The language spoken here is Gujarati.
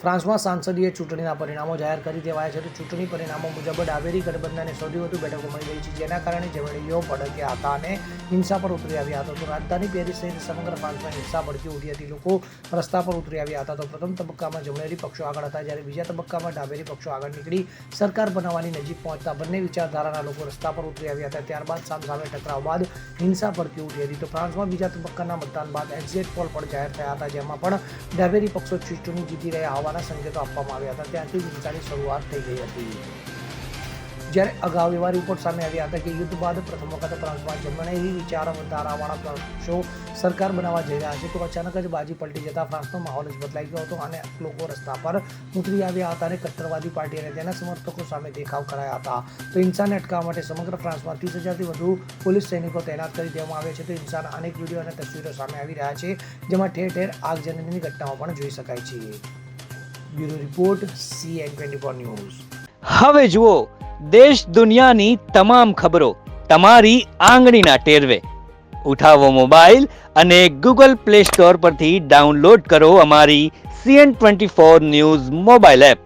ફ્રાન્સમાં સાંસદીય ચૂંટણીના પરિણામો જાહેર કરી દેવાયા છે. તો ચૂંટણી પરિણામો મુજબ ડાબેરી ગઠબંધનને સૌથી વધુ બેઠકો મળી રહી છે, જેના કારણે જમણીઓ ભડક્યા હતા અને હિંસા પર ઉતરી આવ્યા હતા. તો રાજધાની પેરિસ સહિત સમગ્ર ફ્રાન્સમાં હિંસા ભડકી ઉઠી હતી. લોકો રસ્તા પર ઉતરી આવ્યા હતા. તો પ્રથમ તબક્કામાં જમણેરી પક્ષો આગળ હતા, જ્યારે બીજા તબક્કામાં ડાબેરી પક્ષો આગળ નીકળી સરકાર બનાવવાની નજીક પહોંચતા બંને વિચારધારાના લોકો રસ્તા પર ઉતરી આવ્યા હતા. ત્યારબાદ સામસામે ટકરાવ બાદ હિંસા ભડકી ઉઠી હતી. તો ફ્રાન્સમાં બીજા તબક્કાના મતદાન બાદ એક્ઝિટ પોલ પણ જાહેર થયા હતા, જેમાં પણ ડાબેરી પક્ષો ચૂંટણી જીતી રહ્યા હોવાના સંકેતો આપવામાં આવ્યા હતા. ત્યાંથી હિંસાની શરૂઆત થઈ ગઈ હતી. જ્યારે અગાઉ એવા રિપોર્ટ સામે આવ્યા હતા કે યુદ્ધ બાદ પ્રથમ વખત ફ્રાન્સમાં જમણેરી વિચારધારાવાળા પક્ષો સરકાર બનાવવા જઈ રહ્યા છે. તો અચાનક જ બાજી પલટી જતા ફ્રાન્સનો માહોલ જ બદલાઈ ગયો હતો અને લોકો રસ્તા પર ઉતરી આવ્યા હતા અને કટ્ટરવાદી પાર્ટી અને તેના સમર્થકો સામે દેખાવ કરાયા હતા. તો હિંસાને અટકાવવા માટે સમગ્ર ફ્રાન્સમાં 30,000થી વધુ પોલીસ સૈનિકો તૈનાત કરી દેવામાં આવ્યા છે. તો હિંસાના અનેક વિડીયો અને તસવીરો સામે આવી રહ્યા છે, જેમાં ઠેર ઠેર આગજનીની ઘટનાઓ પણ જોઈ શકાય છે. Bureau report CN24 news. હવે જુઓ દેશ દુનિયાની તમામ ખબરો તમારી આંગળીના ટેરવે. ઉઠાવો મોબાઈલ અને Google Play Store પરથી ડાઉનલોડ કરો અમારી CN24 ન્યૂઝ મોબાઈલ એપ.